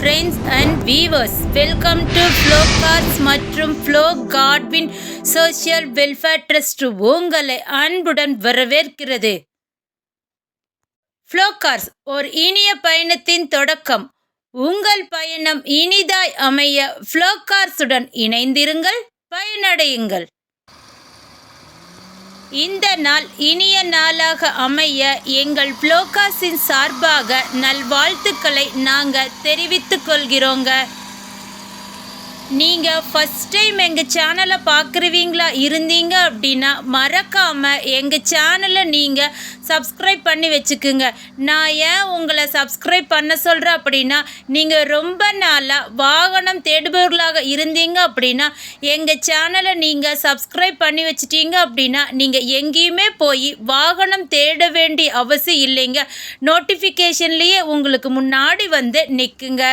Friends and viewers, welcome to Flow Cars மற்றும் Flow Godwin social welfare trust உங்களை அன்புடன் வரவேற்கிறது. ஃப்ளோ கார்ஸ் ஒரு இனிய பயணத்தின் தொடக்கம். உங்கள் பயணம் இனிதாய் அமைய ஃப்ளோ கார்ஸுடன் இணைந்திருங்கள், பயனடையுங்கள். இந்த நாள் இனிய நாளாக அமைய எங்கள் ஃப்ளோ கார்ஸின் சார்பாக நல்வாழ்த்துக்களை நாங்கள் தெரிவித்துக் கொள்கிறோங்க. நீங்கள் ஃபஸ்ட் டைம் எங்கள் சேனலை பார்க்குறவீங்களா இருந்தீங்க அப்படின்னா மறக்காமல் எங்கள் சேனலை நீங்கள் சப்ஸ்கிரைப் பண்ணி வச்சுக்குங்க. நான் ஏன் உங்களை சப்ஸ்கிரைப் பண்ண சொல்கிறேன் அப்படின்னா, நீங்கள் ரொம்ப நாளாக வாகனம் தேடுபவர்களாக இருந்தீங்க அப்படின்னா எங்கள் சேனலை நீங்கள் சப்ஸ்கிரைப் பண்ணி வச்சிட்டீங்க அப்படின்னா நீங்கள் எங்கேயுமே போய் வாகனம் தேட வேண்டிய அவசியம் இல்லைங்க. நோட்டிஃபிகேஷன்லேயே உங்களுக்கு முன்னாடி வந்து நிற்குங்க.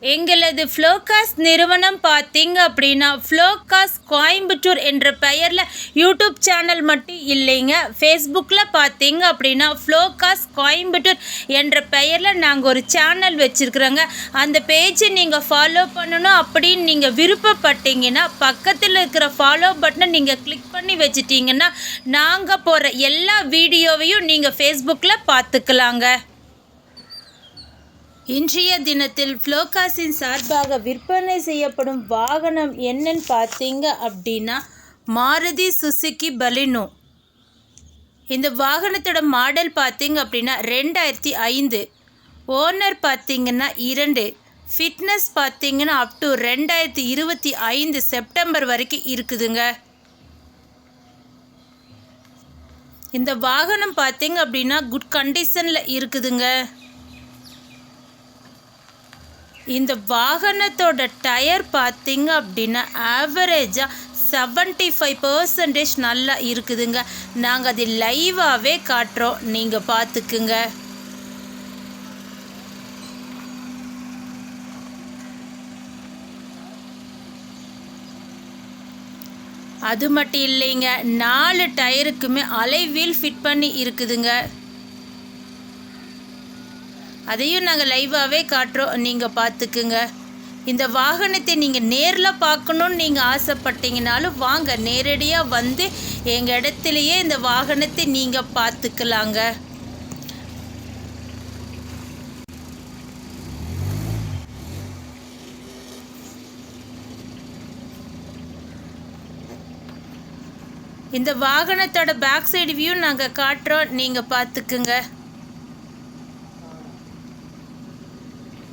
எங்களது ஃப்ளோ கார்ஸ் நிறுவனம் பார்த்தீங்க அப்படின்னா ஃப்ளோ கார்ஸ் கோயம்புத்தூர் என்ற பெயரில் யூடியூப் சேனல் மட்டும் இல்லைங்க. ஃபேஸ்புக்கில் பார்த்தீங்க அப்படின்னா ஃப்ளோ கார்ஸ் கோயம்புத்தூர் என்ற பெயரில் நாங்கள் ஒரு சேனல் வச்சுருக்குறோங்க. அந்த பேஜை நீங்கள் ஃபாலோ பண்ணணும் அப்படின்னு நீங்கள் விருப்பப்பட்டீங்கன்னா பக்கத்தில் இருக்கிற ஃபாலோ பட்டனை நீங்கள் கிளிக் பண்ணி வச்சிட்டிங்கன்னா நாங்கள் போகிற எல்லா வீடியோவையும் நீங்கள் ஃபேஸ்புக்கில் பார்த்துக்கலாங்க. இன்றைய தினத்தில் ஃப்ளோ கார்ஸின் சார்பாக விற்பனை செய்யப்படும் வாகனம் என்னன்னு பார்த்தீங்க அப்படின்னா மாருதி சுசுகி பலினோ. இந்த வாகனத்தோட மாடல் பார்த்தீங்க அப்படின்னா 2005. ஓனர் பார்த்தீங்கன்னா 2. ஃபிட்னஸ் பார்த்தீங்கன்னா அப் டு 2025 செப்டம்பர் வரைக்கும் இருக்குதுங்க. இந்த வாகனம் பார்த்தீங்க அப்படின்னா குட் கண்டிஷனில் இருக்குதுங்க. இந்த வாகனத்தோட டயர் பார்த்தீங்க அப்படின்னா ஆவரேஜாக 75% நல்லா இருக்குதுங்க. நாங்கள் அது லைவாகவே காட்டுறோம், நீங்கள் பார்த்துக்குங்க. அது மட்டும் இல்லைங்க, 4 டயருக்குமே அலை வீல் ஃபிட் பண்ணி இருக்குதுங்க. அதையும் நாங்கள் லைவாகவே காட்டுறோம், நீங்கள் பார்த்துக்குங்க. இந்த வாகனத்தை நீங்கள் நேரில் பார்க்கணுன்னு நீங்கள் ஆசைப்பட்டீங்கனாலும் வாங்க, நேரடியாக வந்து எங்கள் இடத்துலையே இந்த வாகனத்தை நீங்கள் பார்த்துக்கலாங்க. இந்த வாகனத்தோட பேக் சைடு வியூ நாங்கள் காட்டுறோம், நீங்கள் பார்த்துக்குங்க.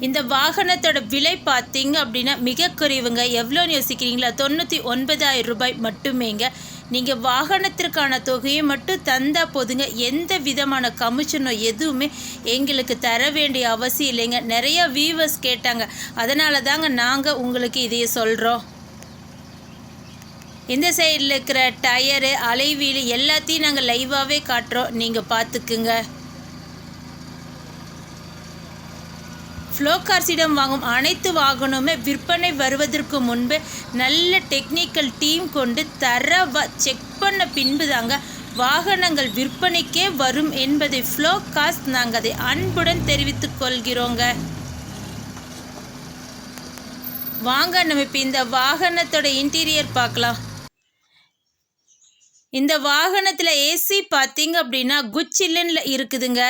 இந்த வாகனத்தோட விலை பார்த்தீங்க அப்படின்னா மிக குறைவுங்க. எவ்வளோன்னு யோசிக்கிறீங்களா? 99,000 ரூபாய் மட்டுமேங்க. நீங்கள் வாகனத்திற்கான தொகையை மட்டும் தந்தால் போதுங்க. எந்த விதமான கமிஷனோ எதுவுமே எங்களுக்கு தர வேண்டிய அவசியம் இல்லைங்க. நிறையா வியூவர்ஸ் கேட்டாங்க, அதனால தாங்க நாங்கள் உங்களுக்கு இதையே சொல்கிறோம். இந்த சைடில் இருக்கிற டயரு அலைவீல் எல்லாத்தையும் நாங்கள் லைவாகவே காட்டுறோம், நீங்கள் பார்த்துக்குங்க. ஃப்ளோ கார்ஸிடம் வாங்கும் அனைத்து வாகனமுமே விற்பனை வருவதற்கு முன்பு நல்ல டெக்னிக்கல் டீம் கொண்டு தரவாக செக் பண்ண பின்பு தாங்க வாகனங்கள் விற்பனைக்கே வரும் என்பதை ஃப்ளோ கார்ஸ் நாங்கள் அதை அன்புடன் தெரிவித்துக் கொள்கிறோங்க. வாங்க நம்ம இப்போ இந்த வாகனத்தோட இன்டீரியர் பார்க்கலாம். இந்த வாகனத்தில் ஏசி பார்த்தீங்க அப்படின்னா குட் சில்லுன்னு இருக்குதுங்க.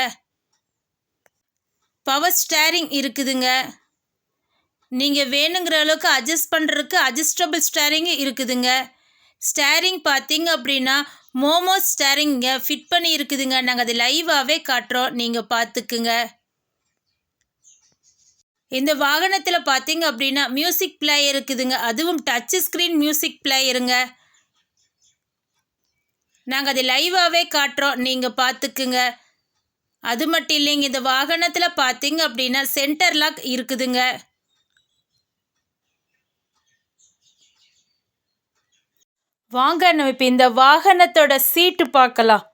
பவர் ஸ்டேரிங் இருக்குதுங்க. நீங்கள் வேணுங்கிற அளவுக்கு அட்ஜஸ்ட் பண்ணுறதுக்கு அட்ஜஸ்டபிள் ஸ்டேரிங்கு இருக்குதுங்க. ஸ்டேரிங் பார்த்தீங்க அப்படின்னா மோமோ ஸ்டேரிங்க ஃபிட் பண்ணி இருக்குதுங்க. நாங்கள் அதை லைவாகவே காட்டுறோம், நீங்கள் பார்த்துக்குங்க. இந்த வாகனத்தில் பார்த்தீங்க அப்படின்னா மியூசிக் பிளேயர் இருக்குதுங்க. அதுவும் டச் ஸ்க்ரீன் மியூசிக் பிளேயருங்க. நாங்கள் அதை லைவாகவே காட்டுறோம், நீங்கள் பார்த்துக்குங்க. அது மட்டும் இல்லைங்க, இந்த வாகனத்தில் பார்த்தீங்க அப்படின்னா சென்டர் லாக் இருக்குதுங்க. வாங்க நம்ம இப்போ இந்த வாகனத்தோட சீட்டு பார்க்கலாம்.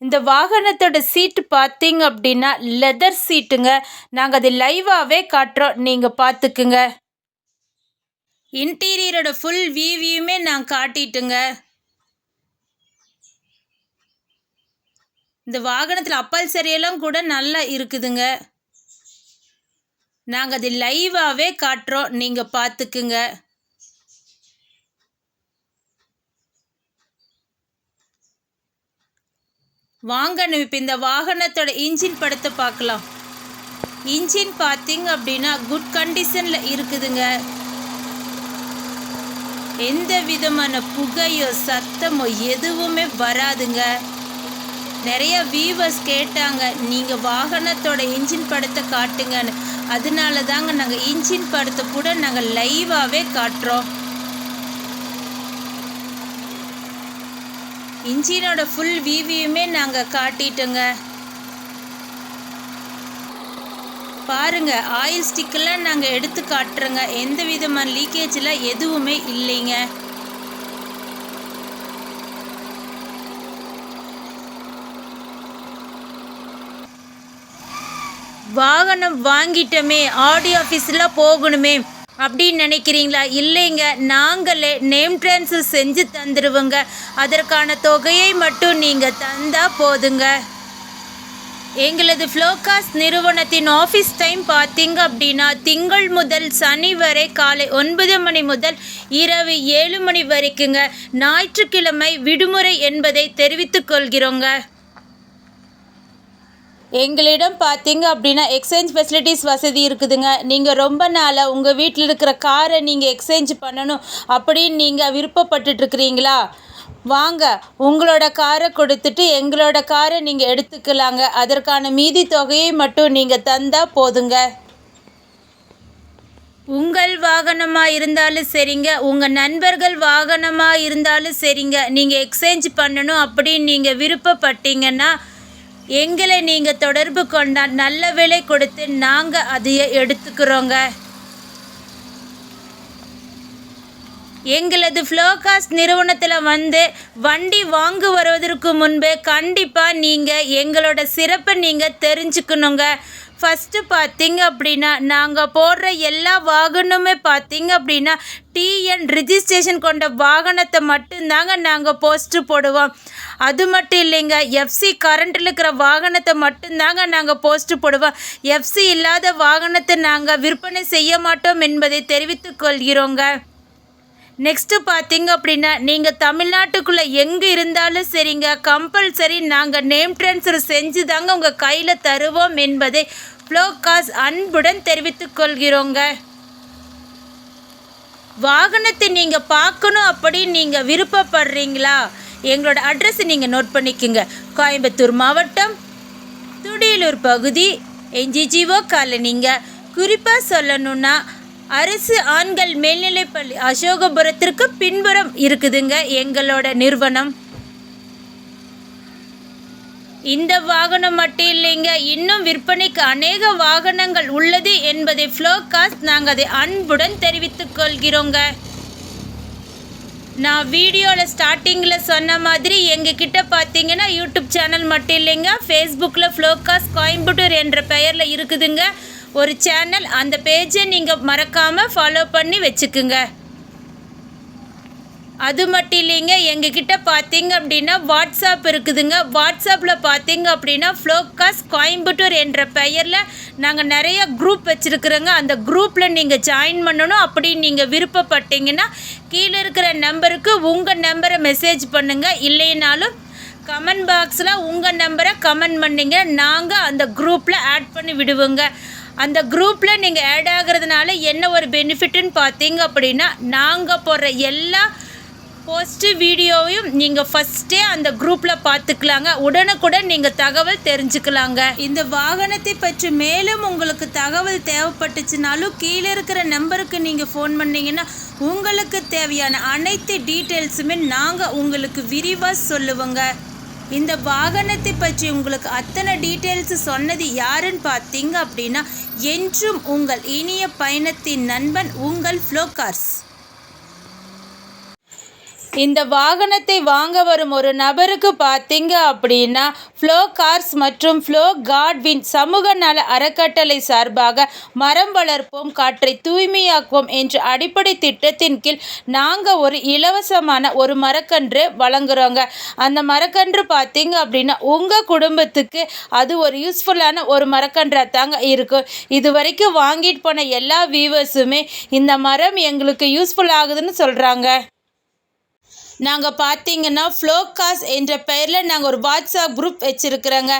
இந்த வாகனத்தோட சீட்டு பார்த்தீங்க அப்படின்னா லெதர் சீட்டுங்க. நாங்கள் அதை லைவாகவே காட்டுறோம், நீங்கள் பார்த்துக்குங்க. இன்டீரியரோட ஃபுல் வியூவையுமே நான் காட்டிட்டுங்க. இந்த வாகனத்தில் அப்பல் சரியெல்லாம் கூட நல்லா இருக்குதுங்க. நாங்கள் அது லைவாகவே காட்டுறோம், நீங்கள் பார்த்துக்குங்க. வாங்க இப்போ இந்த வாகனத்தோட இன்ஜின் படத்தை பார்க்கலாம். இன்ஜின் பார்த்தீங்க அப்படின்னா குட் கண்டிஷனில் இருக்குதுங்க. எந்த விதமான புகையோ சத்தமோ எதுவுமே வராதுங்க. நிறைய வியூவர்ஸ் கேட்டாங்க நீங்கள் வாகனத்தோட இன்ஜின் படத்தை காட்டுங்கன்னு. அதனால தாங்க நாங்கள் இன்ஜின் படத்தை கூட நாங்கள் லைவாகவே காட்டுறோம். இன்ஜினோட ஃபுல் வியூவையுமே நாங்கள் காட்டிட்டோங்க. பாருங்க, ஆயில் ஸ்டிக்கெல்லாம் நாங்கள் எடுத்து காட்டுறோங்க. எந்த விதமான லீக்கேஜெலாம் எதுவுமே இல்லைங்க. வாகனம் வாங்கிட்டோமே, ஆடியோ ஆஃபீஸில் போகணுமே அப்படின்னு நினைக்கிறீங்களா? இல்லைங்க, நாங்களே நேம் ட்ரான்ஸ்ஃபர் செஞ்சு தந்துடுவோங்க. அதற்கான தொகையை மட்டும் நீங்கள் தந்தால் போதுங்க. எங்களது ஃப்ளோகாஸ் நிறுவனத்தின் ஆஃபீஸ் டைம் பார்த்தீங்க அப்படின்னா திங்கள் முதல் சனி வரை காலை 9 மணி முதல் இரவு 7 மணி வரைக்குங்க. ஞாயிற்றுக்கிழமை விடுமுறை என்பதை தெரிவித்துக் கொள்கிறோங்க. எங்களிடம் பார்த்தீங்க அப்படின்னா எக்ஸ்சேஞ்ச் ஃபெசிலிட்டிஸ் வசதி இருக்குதுங்க. நீங்கள் ரொம்ப நாளாக உங்கள் வீட்டில் இருக்கிற காரை நீங்கள் எக்ஸ்சேஞ்ச் பண்ணணும் அப்படின்னு நீங்கள் விருப்பப்பட்டுட்ருக்கிறீங்களா? வாங்க, உங்களோட காரை கொடுத்துட்டு எங்களோட காரை நீங்கள் எடுத்துக்கலாங்க. அதற்கான மீதி தொகையை மட்டும் நீங்கள் தந்தால் போதுங்க. உங்கள் வாகனமாக இருந்தாலும் சரிங்க, உங்கள் நண்பர்கள் வாகனமாக இருந்தாலும் சரிங்க, நீங்கள் எக்ஸ்சேஞ்ச் பண்ணணும் அப்படின்னு நீங்கள் விருப்பப்பட்டீங்கன்னா எங்களை நீங்கள் தொடர்பு கொண்டால் நல்ல விலை கொடுத்து நாங்கள் அதையே எடுத்துக்கிறோங்க. எங்களது ஃப்ளோகாஸ் நிறுவனத்தில் வந்து வண்டி வாங்க வருவதற்கு முன்பே கண்டிப்பாக நீங்கள் எங்களோட சிறப்பை நீங்கள் தெரிஞ்சுக்கணுங்க. ஃபஸ்ட்டு பார்த்தீங்க அப்படின்னா நாங்கள் போடுற எல்லா வாகனமுமே பார்த்தீங்க அப்படின்னா டிஎன் ரிஜிஸ்ட்ரேஷன் கொண்ட வாகனத்தை மட்டும்தாங்க நாங்கள் போஸ்ட்டு போடுவோம். அது மட்டும் இல்லைங்க, எஃப்சி கரண்ட்டில் இருக்கிற வாகனத்தை மட்டும்தாங்க நாங்கள் போஸ்ட்டு போடுவோம். எஃப்சி இல்லாத வாகனத்தை நாங்கள் விற்பனை செய்ய மாட்டோம் என்பதை தெரிவித்துக் கொள்கிறோங்க. நெக்ஸ்ட்டு பார்த்தீங்க அப்படின்னா நீங்கள் தமிழ்நாட்டுக்குள்ளே எங்கே இருந்தாலும் சரிங்க, கம்பல்சரி நாங்கள் நேம் ட்ரான்ஸ்ஃபர் செஞ்சு தாங்க உங்கள் கையில் தருவோம் என்பதை ஃப்ளோகாஸ் அன்புடன் தெரிவித்துக் கொள்கிறோங்க. வாகனத்தை நீங்கள் பார்க்கணும் அப்படின்னு நீங்கள் விருப்பப்படுறீங்களா? எங்களோட அட்ரஸ் நீங்கள் நோட் பண்ணிக்கோங்க. கோயம்புத்தூர் மாவட்டம், துடியலூர் பகுதி, என்ஜிஜிஓ காலனிங்க. குறிப்பாக சொல்லணுன்னா அரசு ஆண்கள் மேல்நிலைப்பள்ளி அசோகபுரத்திற்கு பின்புறம் இருக்குதுங்க எங்களோட நிறுவனம். இந்த வாகனம் மட்டும் இல்லைங்க, இன்னும் விற்பனைக்கு அநேக வாகனங்கள் உள்ளது என்பதை ஃப்ளோகாஸ் நாங்கள் அதை அன்புடன் தெரிவித்துக் கொள்கிறோங்க. நான் வீடியோவில் ஸ்டார்டிங்கில் சொன்ன மாதிரி எங்ககிட்ட பார்த்தீங்கன்னா யூடியூப் சேனல் மட்டும் இல்லைங்க, ஃபேஸ்புக்கில் ஃப்ளோகாஸ் கோயம்புத்தூர் என்ற பெயரில் இருக்குதுங்க ஒரு சேனல். அந்த பேஜை நீங்கள் மறக்காமல் ஃபாலோ பண்ணி வச்சுக்குங்க. அது மட்டும் இல்லைங்க, எங்ககிட்ட பார்த்தீங்க அப்படின்னா வாட்ஸ்அப் இருக்குதுங்க. வாட்ஸ்அப்பில் பார்த்தீங்க அப்படின்னா ஃப்ளோகாஸ் கோயம்புத்தூர் என்ற பெயரில் நாங்கள் நிறைய குரூப் வச்சுருக்குறோங்க. அந்த குரூப்பில் நீங்கள் ஜாயின் பண்ணணும் அப்படின்னு நீங்கள் விருப்பப்பட்டீங்கன்னா கீழே இருக்கிற நம்பருக்கு உங்கள் நம்பரை மெசேஜ் பண்ணுங்கள். இல்லைனாலும் கமெண்ட் பாக்ஸில் உங்கள் நம்பரை கமெண்ட் பண்ணிங்க, நாங்கள் அந்த குரூப்பில் ஆட் பண்ணி விடுவோங்க. அந்த குரூப்பில் நீங்கள் ஆட் ஆகிறதுனால என்ன ஒரு பெனிஃபிட்டுன்னு பார்த்தீங்க அப்படின்னா நாங்கள் போடுற எல்லா போஸ்ட்டு வீடியோவையும் நீங்கள் ஃபஸ்ட்டே அந்த குரூப்பில் பார்த்துக்கலாங்க. உடனுக்குடன் நீங்கள் தகவல் தெரிஞ்சுக்கலாங்க. இந்த வாகனத்தை பற்றி மேலும் உங்களுக்கு தகவல் தேவைப்பட்டுச்சுனாலும் கீழே இருக்கிற நம்பருக்கு நீங்கள் ஃபோன் பண்ணிங்கன்னா உங்களுக்கு தேவையான அனைத்து டீட்டெயில்ஸுமே நாங்கள் உங்களுக்கு விரிவாக சொல்லுவோங்க. இந்த வாகனத்தை பற்றி உங்களுக்கு அத்தனை டீட்டெயில்ஸ் சொன்னது யாருன்னு பார்த்தீங்க அப்படின்னா என்றும் உங்கள் இனிய பயணத்தின் நண்பன் உங்கள் ஃப்ளோகாஸ். இந்த வாகனத்தை வாங்க வரும் ஒரு நபருக்கு பார்த்தீங்க அப்படின்னா ஃப்ளோ கார்ஸ் மற்றும் ஃப்ளோ காட்வின் சமூக நல அறக்கட்டளை சார்பாக மரம் வளர்ப்போம் காற்றை தூய்மையாக்குவோம் என்ற அடிப்படை திட்டத்தின் கீழ் நாங்கள் ஒரு இலவசமான ஒரு மரக்கன்று வழங்குறோங்க. அந்த மரக்கன்று பார்த்தீங்க அப்படின்னா உங்கள் குடும்பத்துக்கு அது ஒரு யூஸ்ஃபுல்லான ஒரு மரக்கன்றாக தாங்க இருக்கும். இது வரைக்கும் வாங்கிட்டு போன எல்லா வியூவர்ஸுமே இந்த மரம் எங்களுக்கு யூஸ்ஃபுல் ஆகுதுன்னு சொல்கிறாங்க. நாங்கள் பார்த்தீங்கன்னா ஃப்ளோகாஸ் என்ற பெயரில் நாங்கள் ஒரு வாட்ஸ்அப் குரூப் வச்சுருக்குறோங்க.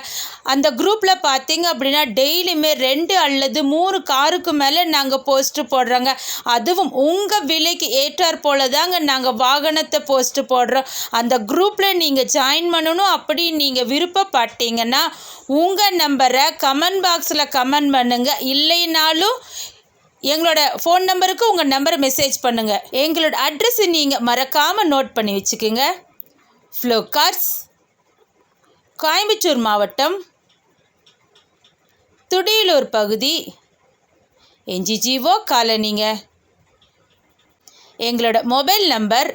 அந்த குரூப்பில் பார்த்தீங்க அப்படின்னா டெய்லியுமே 2 அல்லது 3 காருக்கு மேலே நாங்கள் போஸ்ட்டு போடுறோங்க. அதுவும் உங்கள் விலைக்கு ஏற்றாற் போல தாங்க நாங்கள் வாகனத்தை போஸ்ட்டு போடுறோம். அந்த குரூப்பில் நீங்கள் ஜாயின் பண்ணணும் அப்படி நீங்கள் விருப்பப்பட்டீங்கன்னா உங்கள் நம்பரை கமெண்ட் பாக்ஸில் கமெண்ட் பண்ணுங்கள். இல்லைனாலும் எங்களோட ஃபோன் நம்பருக்கு உங்கள் நம்பரை மெசேஜ் பண்ணுங்கள். எங்களோட அட்ரஸை நீங்கள் மறக்காமல் நோட் பண்ணி வச்சுக்கோங்க. ஃப்ளோ கார்ஸ், கோயம்புத்தூர் மாவட்டம், துடியலூர் பகுதி, NGGO காலனிங்க. எங்களோட மொபைல் நம்பர்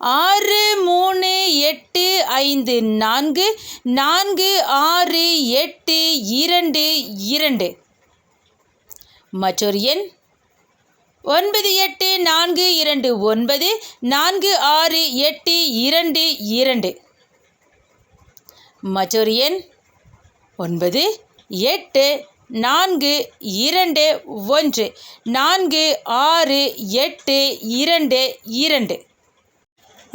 6345446822. மற்றொரு எண் 9842946822. மற்றொரு எண் 9842146822.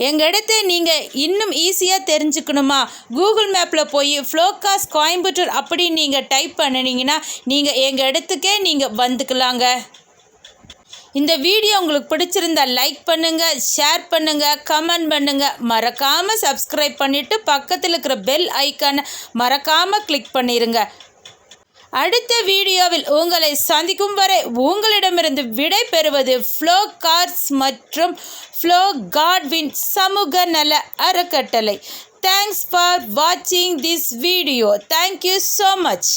எங்கள் இடத்தை நீங்கள் இன்னும் ஈஸியாக தெரிஞ்சுக்கணுமா? கூகுள் மேப்பில் போய் ஃப்ளோகாஸ் கோயம்புத்தூர் அப்படி நீங்கள் டைப் பண்ணினீங்கன்னா நீங்கள் எங்கள் இடத்துக்கே நீங்கள் வந்துக்கலாங்க. இந்த வீடியோ உங்களுக்கு பிடிச்சிருந்தா லைக் பண்ணுங்கள், ஷேர் பண்ணுங்கள், கமெண்ட் பண்ணுங்கள். மறக்காமல் சப்ஸ்கிரைப் பண்ணிவிட்டு பக்கத்தில் இருக்கிற பெல் ஐக்கானை மறக்காமல் கிளிக் பண்ணிடுங்க. அடுத்த வீடியோவில் உங்களை சந்திக்கும் வரை உங்களிடமிருந்து விடை பெறுவது ஃப்ளோ கார்ஸ் மற்றும் ஃப்ளோ காட்வின் சமூக நல அறக்கட்டளை. தேங்க்ஸ் ஃபார் வாட்சிங் this video. Thank you so much.